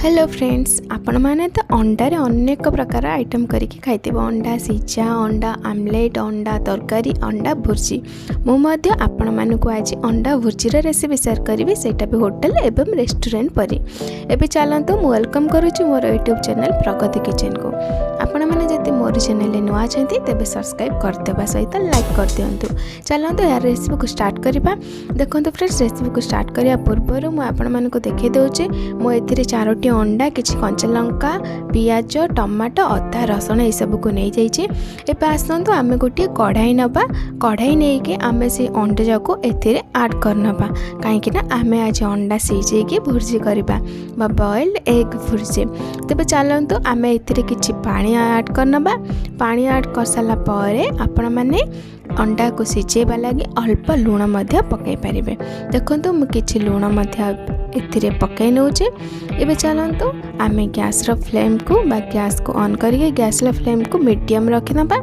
Hello friends, आपण मैंने तो अंडारे अनेक प्रकार आइटम करके खाइथिबो। अंडा सिझा, अंडा आमलेट, अंडा तरकारी, अंडा भुर्जी। मुझे आपण मानक आज अंडा भुर्जीर रेसिपी शेयर करी, सेटा भी होटल एवं रेस्टोरेंट परी। एबे चलतु मु वेलकम करुच्ची मोर यूट्यूब चैनल प्रगति किचन को। आपण मैंने जब मोर चैनल नुआ अच्छे तेज सब्सक्राइब करदेवा सहित लाइक कर दिंतु। चलतु यार रेसिपी को स्टार्ट करवा। देखो फ्रेंड्स, रेसिपी को स्टार्ट करने पूर्व मुझे देखी दूचे मुझे 4टी अंडा, किसी कंचा लंका, पियाज, टमाटो, अदा, रसुण ये सब को नहीं जाइए। एबे आसतु आम गोटे कढ़ाई नवा। कढ़ाई नहीं कि आम से अंडा जाको एथिरे ऐड करनबा, कहीं आम आज अंडा सीझे भुर्जी करवा बॉइल्ड एग भुर्जी। तेज चलतु आम एथिरे किछि पानी ऐड करनबा। पानी ऐड कर सारा पर आपण मैंने अंडा को सिझेबा लगी अल्प लुण पकई पारे। देखो मुझे लुण एथिरे पकई नौचे। एबे चलतु आम गैस फ्लेम को गैस को ऑन करके गैस फ्लेम को मीडियम रखिनबा।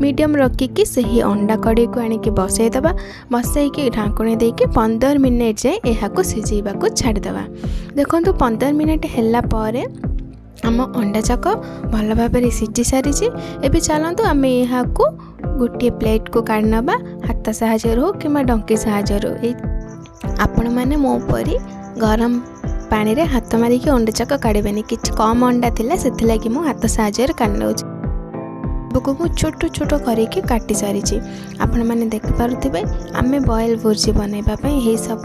मीडियम रखिकी सही अंडा कड़ी को आनिक बसईदबा। बसईकी ढाकुणी देके 15 मिनिट जाए यह सिझेबा को छाड़देवा। देखो 15 मिनिट है आम अंडा जाक भल भाव सिझी सारी। एबे चलतु आम यहाँ को गोटे प्लेट को काढ़ नबा। हाथ साहाଯ୍य हो कि डंकी साहाଯ୍य हो। आपण मैंने मो परी गरम पानी रे हाथ मारिकी अंडा जाक काढ़ेनि। कि कम अंडा थिला से लगी मु हाथ साहाଯ୍य काढ़ नौछि। को मु छोट छोट करके काटी सारी। आपण मैंने देखिपे आम बॉयल भुर्जी बनइबा पई हे सब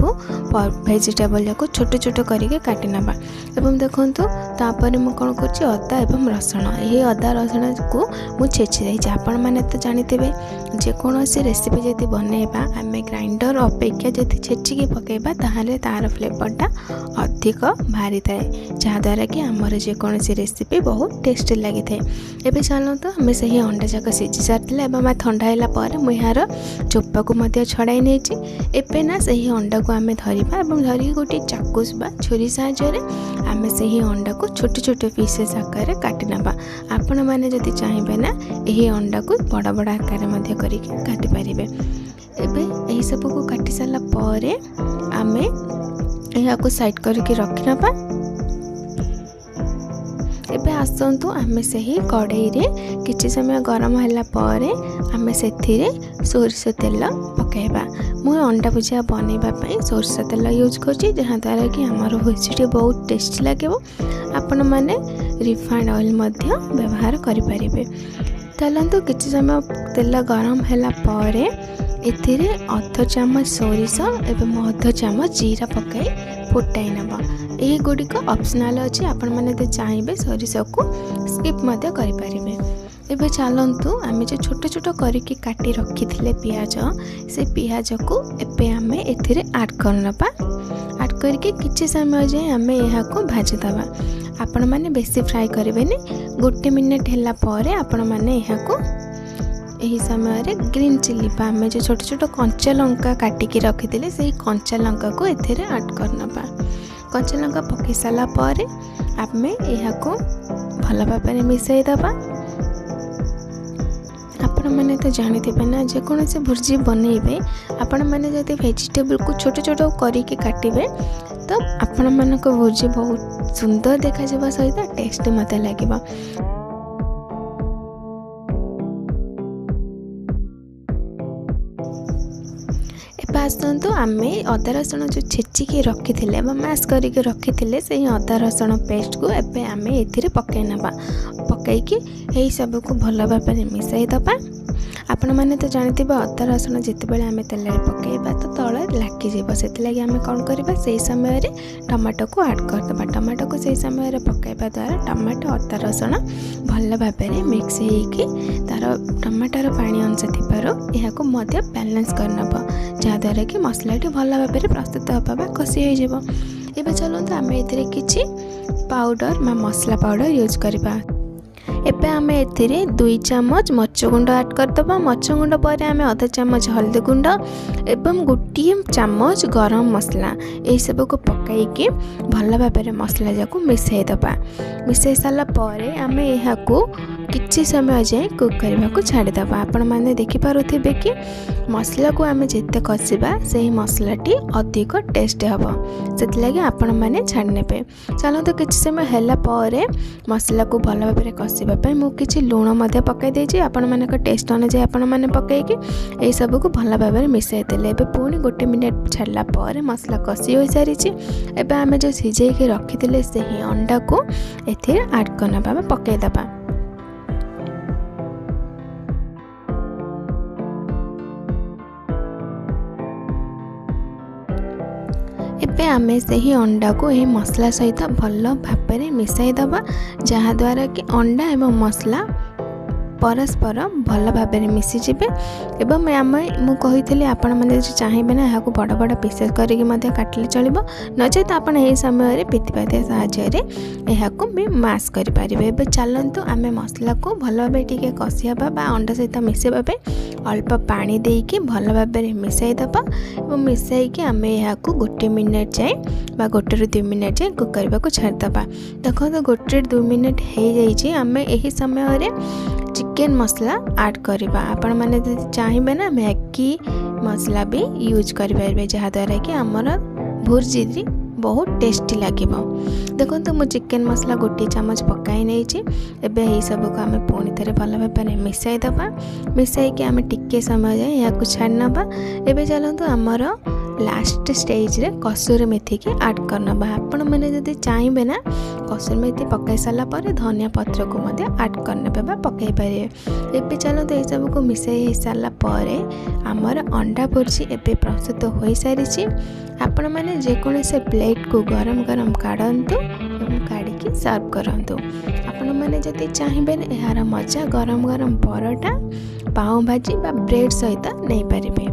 वेजिटेबल जाको छोट छोट करके काटी नबा। एवं देखंतु तापर मु कोन करछि अदा एवं रसुण। ये अदा रसुण को मु छेची देछि। आपण मैंने तो जानिथिबे जे कोनोसी रेसिपी जदि बनइबा आम ग्राइंडर अपेक्षा जदि छेचिकी पकेबा ताहाले तार फ्लेवरटा अधिक भारी थाए, जहाद्वारा कि आमर जेकोसी रेसिपी बहुत टेस्टी लगी थाए। एबे चलतु आम से अंडा जाक सिझी सारी। ठंडा है मुझार चोपा को छड़ाई नहीं। एबे ना से अंडा को आम धरवा धरिकी गोटे चाकू बा छुरी साहाଯ୍य आम से अंडा को छोटे छोटे पीसेस आकार काटी नबा। आपण मैंने जदि चाहिए ना यही अंडा को बड़ बड़ आकार करके काटी पारे। एबे यही सब को काटी सारा पर आम यहाँ साइड करके रखी नबा। एबे आसतु आम से ही कढ़ई रे किछि समय गरम होला पर आम से सोरिष तेल पकेबा। मु अंडा भुजिया बनइबा पई सोरिष तेल यूज करछि, जहाँ द्वारा कि हमर भुजिया बहुत टेस्टी लागेबो। आपण माने रिफाइंड ऑयल मध्य व्यवहार करि परिबे। चलतु किछि समय तेल गरम होला पर एथिरे अर्ध चामच सोरिष एवं अर्ध चामच जीरा पकाई फुटाई नबा। यही गुड़िक ऑप्शनल अच्छी, आपण मैंने तो चाहिए सोरिष को स्किप मध्य करि परिबे। एबे चलतु आम जो छोट छोट करके काटी रखी थिले पियाज, से पियाज को एबे आम एथिरे ऐड करनबा। ऐड करके किछि समय जाए आम यहाँ को भाजीदबा। आपण मैंने बेसी फ्राई करेंगे। गोटे मिनिट है पर आपण मैंने यहाँ को यही समय ग्रीन चिल्ली आम जो छोट छोट कंचा लंका काटिकी रखी से कंचा लंका को एथिरे ऐड करनबा। कंचा लंका पकई सारा पर आम यहाँ को भल भाव मिसईदबा। आपण मैंने तो जानिथिबे ना जेकोसी भुर्जी बनइबे आपण मैंने जदि वेजिटेबल को छोट छोट करके काटिबे तो आपण मानक भुर्जी बहुत सुंदर देखा जाबा सहित टेस्टी मते लागिबा। आसतु आम अदा रसुण जो छेचिकी रखी थे मैश करके रखी थे से अदा रसुण पेस्ट को एबे आम एथिरे पकई नबा। पकईकी यही सब को भल भाव मिसईदबा। आपण मैंने तो जानिथिबे अदा रसुण जितेबाला आम तेल पकईबा तो तले लागिଯିବ, से आम कौन करवा से समय टमाटो को ऐड करदबा। टमाटो को से समय पकईबा द्वारा टमाटो अदा रसुण भल भाव मिक्स होइकी तार टमाटर पानी अंश थिबारो यहाँ को मध्य बैलेंस करनब, जहाद्वारा कि मसलाटी भल भाव प्रस्तुत होगा कषि हो। एबे चलतु आम एथिरे किछि पाउडर मसला पाउडर यूज करबा। एबे आम एथिरे 2 चामच मरच गुंड ऐड करदबा। मरच गुंड पर आम आधा चामच हल्दी गुंड एवं गोटे चामच गरम मसला यही सब को पकईकी भल भाव मसला जाको मिसईदबा। मिसई सारा पर आम यहाँ को किछि समय जाए कुक करने को छाड़ीदेवा। आपण मैंने देखिपे कि मसला को आम जिते कषा से मसलाटी अधिक टेस्ट हम से आपण मैंने छाड़ी ने। चलते किसी समय है मसला को भल भाव में कषापी मुझे लुण पकई आपण मान टेस्ट अनुसार आपण मैंने पकईकि यही सब को भल भाव में मिसाई देले। पुणी 1 मिनट छाड़ा पर मसला कषि हो सारी। एवं आम जो सिझे रखी से ही अंडा को एथि आड करना पकईदबा। एबे आमे से ही अंडा को यही मसला सहित भल भाव में मिसाई दबा, जहाद्वारा कि अंडा एवं मसला परस्पर भल भाव में मिसीजे। एवं मु कही आपण मैंने चाहिए ना यहाँ बड़ बड़ पीसेस करके काटिले चलो, नचे तो आप समय पितिपातिया साहाय्य यहाँ भी मास करें। चलतु आम मसला को भल भाव टे कषाबा अंडा सहित मिसेबा अल्प पानी देकी भल भाव में मिसाई दबा और मिसाई आम यहाँ 1 मिनट जाए 1 ରୁ 2 मिनट जाए कुक करने को छाड़ीदबा। देखो 1 ରୁ 2 मिनट हो जाइए। आम यही समय चिकेन मसला ऐड करवा। आपण मैंने चाहिए ना मैगी मसला भी यूज करें, जहाद्वारा कि आमर भुर्जी बहुत टेस्टी लगे। देखो तो मु चिकेन मसला 1 चम्मच पकाई नहीं। एबे यही सब को आम पुणी थे भल भाव में मिसाई दबा। मिसाई कि आम टिके समय जाए यहाँ छाड़ी नवा। एबे चलतु आमर लास्ट स्टेज रे कसूरी मेथी की ऐड करना। आपण मैंने जदि चाहिए ना कसूरी मेथी पकई सारा पर धनिया पत्र को ऐड करने पकई पारे। एबे चलते ये सब को मिसाई सारा पर आमर अंडा भुर्जी एबे प्रस्तुत हो सारी। आपण मैंने जेकोसी प्लेट को गरम गरम काढ़तु और काढ़ी सर्व करंतु। आपण मैंने जदि चाहिए यार मजा गरम गरम परोटा पाव भाजी बा ब्रेड सहित नहीं पारे।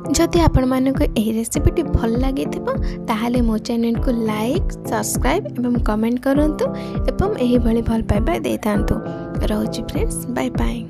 जदि आपण मानक यही रेसिपीटी भल लगी ताहले मो चैनल को लाइक सब्सक्राइब एवं कमेंट करंतु एवं यही भली भल पाइबा दे थांतु। रोजी फ्रेंड्स, बाय बाय।